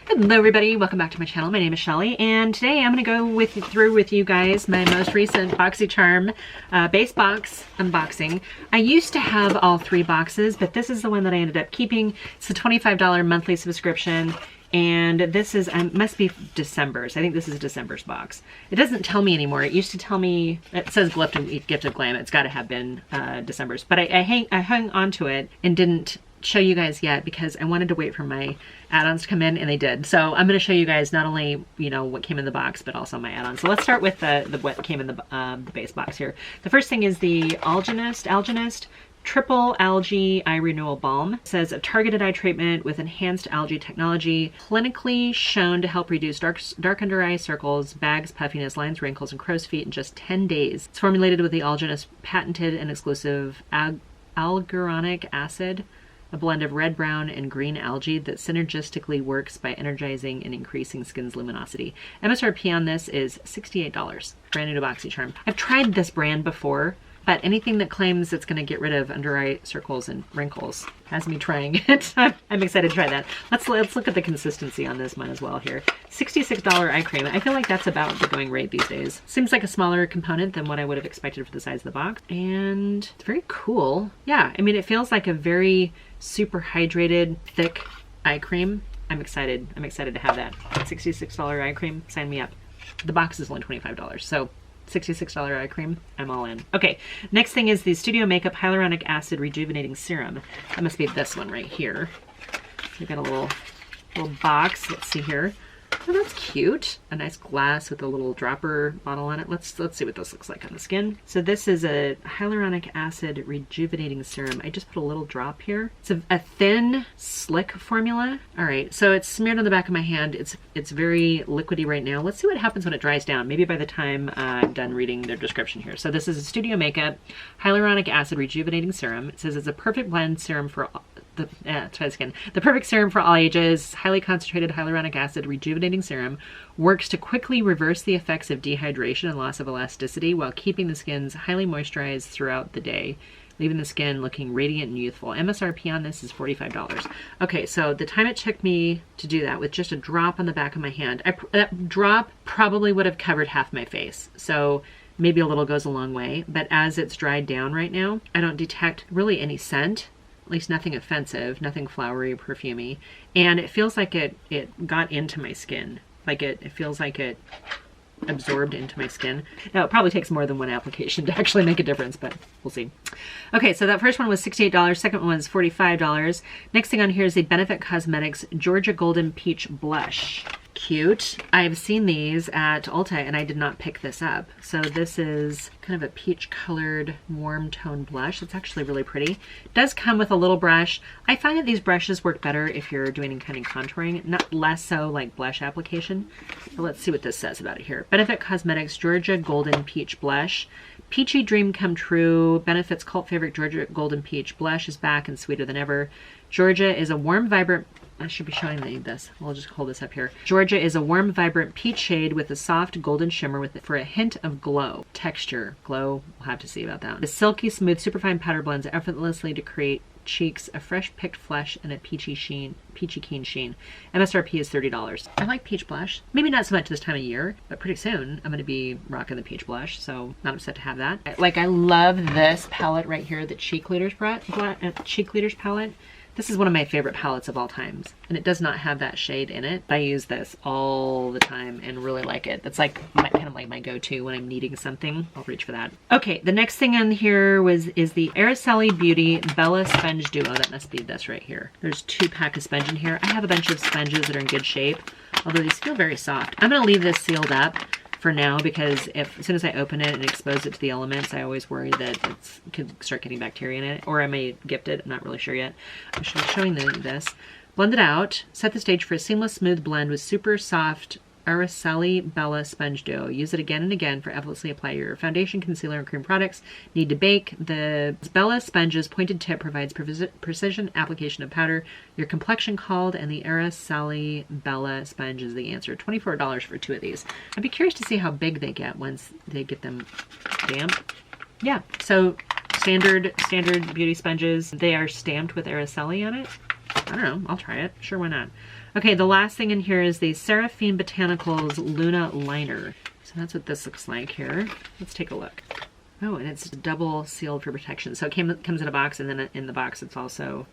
Hello everybody, welcome back to my channel. My name is Shelly, and today I'm going to go through with you guys my most recent Boxycharm base box unboxing. I used to have all three boxes, but this is the one that I ended up keeping. It's a $25 monthly subscription, and this is, must be December's. I think this is December's box. It doesn't tell me anymore. It used to tell me, it says Gift of Glam. It's got to have been December's, but I hung on to it and didn't show you guys yet because I wanted to wait for my add-ons to come in, and they did. So I'm going to show you guys not only, you know, what came in the box, but also my add-ons. So let's start with what came in the base box here. The first thing is the Algenist Triple Algae Eye Renewal Balm. It says a targeted eye treatment with enhanced algae technology, clinically shown to help reduce dark under eye circles, bags, puffiness, lines, wrinkles, and crow's feet in just 10 days. It's formulated with the Algenist patented and exclusive algoronic acid, a blend of red, brown, and green algae that synergistically works by energizing and increasing skin's luminosity. MSRP on this is $68. Brand new to Boxycharm. I've tried this brand before, but anything that claims it's going to get rid of under eye circles and wrinkles has me trying it. I'm excited to try that. Let's look at the consistency on this one as well here. $66 eye cream. I feel like that's about the going rate these days. Seems like a smaller component than what I would have expected for the size of the box. And it's very cool. Yeah, I mean, it feels like a very super hydrated, thick eye cream. I'm excited. I'm excited to have that. $66 eye cream. Sign me up. The box is only $25, so $66 eye cream, I'm all in. Okay, next thing is the Studio Makeup Hyaluronic Acid Rejuvenating Serum. That must be this one right here. We got a little box. Let's see here. Oh, that's cute. A nice glass with a little dropper bottle on it. Let's see what this looks like on the skin. So this is a hyaluronic acid rejuvenating serum. I just put a little drop here. It's a thin, slick formula. All right, so it's smeared on the back of my hand. It's very liquidy right now. Let's see what happens when it dries down. Maybe by the time I'm done reading their description here. So this is a Studio Makeup Hyaluronic Acid Rejuvenating Serum. It says it's a perfect blend serum for the perfect serum for all ages. Highly concentrated hyaluronic acid rejuvenating serum works to quickly reverse the effects of dehydration and loss of elasticity while keeping the skins highly moisturized throughout the day, leaving the skin looking radiant and youthful. MSRP on this is $45. Okay, so the time it took me to do that with just a drop on the back of my hand, that drop probably would have covered half my face. So maybe a little goes a long way, but as it's dried down right now, I don't detect really any scent. At least nothing offensive, nothing flowery or perfumey. And it feels like it got into my skin. Like it feels like it absorbed into my skin. Now it probably takes more than one application to actually make a difference, but we'll see. Okay, so that first one was $68, second one was $45. Next thing on here is the Benefit Cosmetics Georgia Golden Peach Blush. Cute. I've seen these at Ulta and I did not pick this up. So this is kind of a peach colored warm tone blush. It's actually really pretty. It does come with a little brush. I find that these brushes work better if you're doing any kind of contouring, not less so like blush application. But let's see what this says about it here. Benefit Cosmetics Georgia Golden Peach Blush. Peachy dream come true. Benefit's cult favorite Georgia Golden Peach Blush is back and sweeter than ever. Georgia is a warm, vibrant, I should be showing this. We'll just hold this up here. Georgia is a warm, vibrant peach shade with a soft golden shimmer for a hint of glow. Texture. Glow, we'll have to see about that. The silky, smooth, superfine powder blends effortlessly to create cheeks, a fresh picked flesh, and a peachy keen sheen. MSRP is $30. I like peach blush. Maybe not so much this time of year, but pretty soon I'm going to be rocking the peach blush, so not upset to have that. Like, I love this palette right here, the Cheek Leaders palette. This is one of my favorite palettes of all times, and it does not have that shade in it. I use this all the time and really like it. It's like kind of like my go-to when I'm needing something. I'll reach for that. Okay, the next thing on here is the Iriselli Beauty Bella Sponge Duo. That must be this right here. There's 2 packs of sponge in here. I have a bunch of sponges that are in good shape, although these feel very soft. I'm gonna leave this sealed up for now because as soon as I open it and expose it to the elements, I always worry that it could start getting bacteria in it, or I may gift it. I'm not really sure yet. I'm showing this. Blend it out. Set the stage for a seamless, smooth blend with super soft Iriselli Bella Sponge Duo. Use it again and again for effortlessly apply your foundation, concealer, and cream products. Need to bake. The Bella Sponge's pointed tip provides precision application of powder your complexion called, and the Iriselli Bella Sponge is the answer. $24 for 2 of these. I'd be curious to see how big they get once they get them damp. Yeah, so standard beauty sponges. They are stamped with Iriselli on it. I don't know, I'll try it. Sure, why not? Okay, the last thing in here is the Seraphine Botanicals Luna Liner. So that's what this looks like here. Let's take a look. Oh, and it's double sealed for protection. So it comes in a box, and then in the box it's also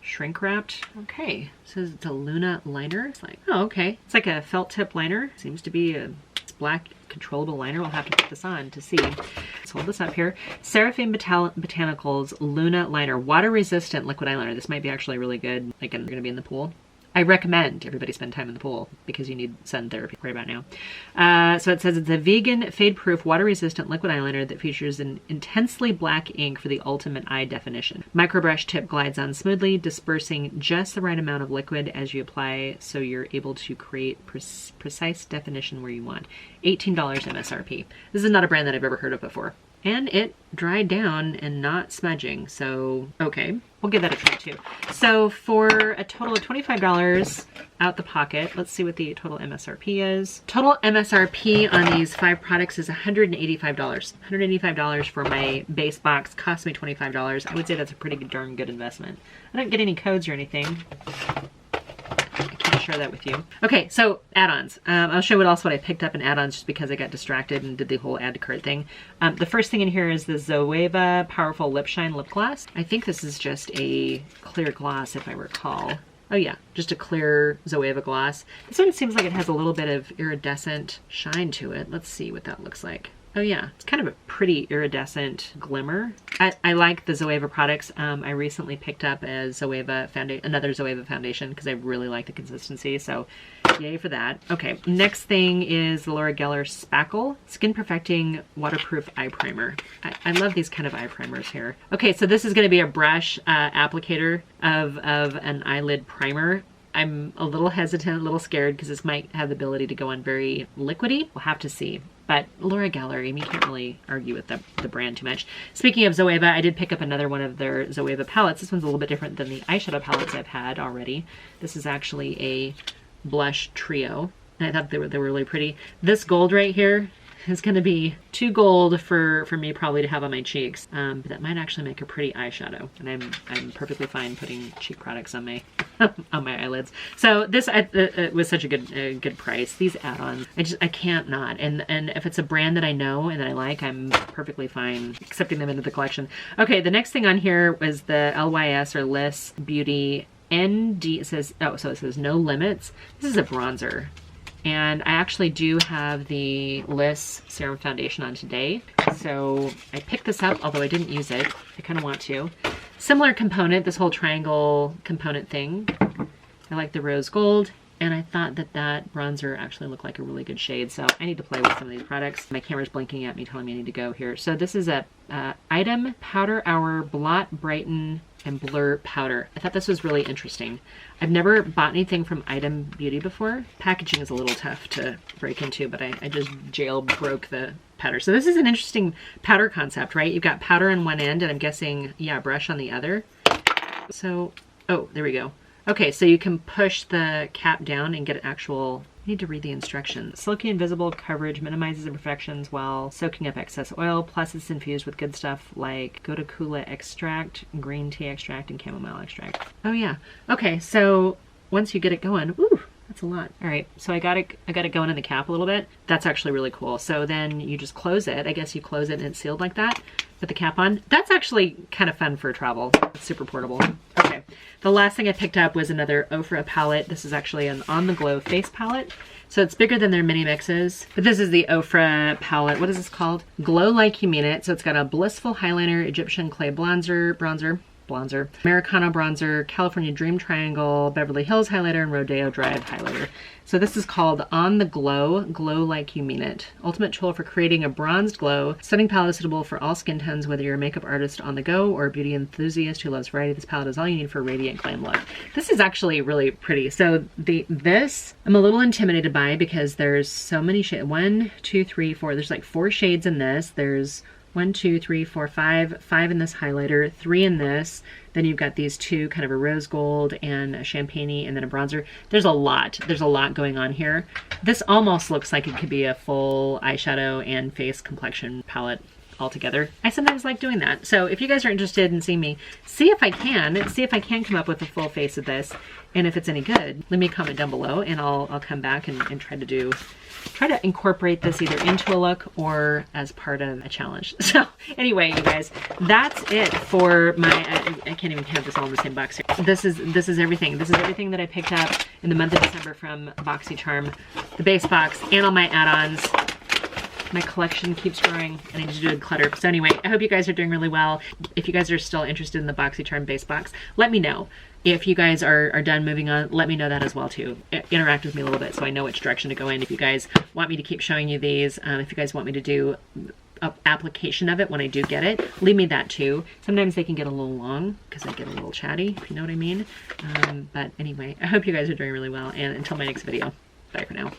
shrink wrapped. Okay, it says it's a Luna liner. It's like, oh, okay. It's like a felt tip liner. Seems to be a black controllable liner. We'll have to put this on to see. Let's hold this up here. Seraphine Botanicals Luna Liner, water resistant liquid eyeliner. This might be actually really good. Like, you're gonna be in the pool. I recommend everybody spend time in the pool because you need sun therapy right about now. So it says it's a vegan, fade-proof, water-resistant liquid eyeliner that features an intensely black ink for the ultimate eye definition. Microbrush tip glides on smoothly, dispersing just the right amount of liquid as you apply, so you're able to create precise definition where you want. $18 MSRP. This is not a brand that I've ever heard of before. And it dried down and not smudging, so okay, we'll give that a try too. So for a total of $25 out the pocket, let's see what the total MSRP is. Total MSRP on these 5 products is $185. $185 for my base box, cost me $25. I would say that's a pretty darn good investment. I don't get any codes or anything. I can't share that with you. Okay, so add-ons. I'll show what I picked up in add-ons just because I got distracted and did the whole add to cart thing. The first thing in here is the Zoeva Powerful Lip Shine Lip Gloss. I think this is just a clear gloss if I recall. Oh yeah, just a clear Zoeva gloss. This one seems like it has a little bit of iridescent shine to it. Let's see what that looks like. Oh yeah, it's kind of a pretty iridescent glimmer. I like the Zoeva products. I recently picked up another Zoeva foundation because I really like the consistency, so yay for that. Okay, next thing is the Laura Geller Spackle Skin Perfecting Waterproof Eye Primer. I love these kind of eye primers here. Okay, so this is going to be a brush applicator of an eyelid primer. I'm a little hesitant, a little scared because this might have the ability to go on very liquidy. We'll have to see. But Laura Geller, you can't really argue with the brand too much. Speaking of Zoeva, I did pick up another one of their Zoeva palettes. This one's a little bit different than the eyeshadow palettes I've had already. This is actually a blush trio, and I thought they were really pretty. This gold right here is going to be too gold for me probably to have on my cheeks, but that might actually make a pretty eyeshadow, and I'm perfectly fine putting cheek products on my on my eyelids. So this it was such a good price. These add-ons, I can't not. And if it's a brand that I know and that I like, I'm perfectly fine accepting them into the collection. Okay, the next thing on here was the LYS or Liss Beauty ND. It says no limits. This is a bronzer. And I actually do have the Liss Serum Foundation on today. So I picked this up, although I didn't use it. I kind of want to. Similar component, this whole triangle component thing. I like the rose gold, and I thought that bronzer actually looked like a really good shade, so I need to play with some of these products. My camera's blinking at me, telling me I need to go here. So this is a Item Powder Hour Blot, Brighten, and Blur Powder. I thought this was really interesting. I've never bought anything from Item Beauty before. Packaging is a little tough to break into, but I just jailbroke the powder. So this is an interesting powder concept, right? You've got powder on one end, and I'm guessing, yeah, brush on the other. So, oh, there we go. Okay, so you can push the cap down and get an actual, I need to read the instructions. Silky invisible coverage minimizes imperfections while soaking up excess oil, plus it's infused with good stuff like Gotu-Kola extract, green tea extract, and chamomile extract. Oh yeah. Okay, so once you get it going, ooh, that's a lot. All right, so I got it going in the cap a little bit. That's actually really cool. So then you just close it. I guess you close it and it's sealed like that. Put the cap on. That's actually kind of fun for travel. It's super portable. Okay, the last thing I picked up was another Ofra palette. This is actually an On The Glow face palette. So it's bigger than their mini mixes, but this is the Ofra palette. What is this called? Glow Like You Mean It. So it's got a Blissful Highliner, Egyptian Clay bronzer, Americano bronzer, California Dream Triangle, Beverly Hills highlighter, and Rodeo Drive highlighter. So this is called On The Glow, Glow Like You Mean It. Ultimate tool for creating a bronzed glow. Stunning palette suitable for all skin tones, whether you're a makeup artist on the go or a beauty enthusiast who loves variety. This palette is all you need for a radiant glam look. This is actually really pretty. So this I'm a little intimidated by because there's so many shades. 1, 2, 3, 4. There's like 4 shades in this. There's 1, 2, 3, 4, 5 in this highlighter, 3 in this. Then you've got these 2, kind of a rose gold and a champagne and then a bronzer. There's a lot going on here. This almost looks like it could be a full eyeshadow and face complexion palette all together. I sometimes like doing that. So if you guys are interested in seeing me, see if I can come up with a full face of this. And if it's any good, leave me a comment down below and I'll come back and try to incorporate this either into a look or as part of a challenge. So anyway, you guys, that's it for my, I can't even have this all in the same box here. This is everything. This is everything that I picked up in the month of December from Boxycharm, the base box, and all my add-ons. My collection keeps growing. I need to do a clutter. So anyway, I hope you guys are doing really well. If you guys are still interested in the Boxycharm base box, let me know. If you guys are done moving on, let me know that as well too. Interact with me a little bit so I know which direction to go in. If you guys want me to keep showing you these, if you guys want me to do an application of it when I do get it, leave me that too. Sometimes they can get a little long because I get a little chatty, if you know what I mean. But anyway, I hope you guys are doing really well, and until my next video, bye for now.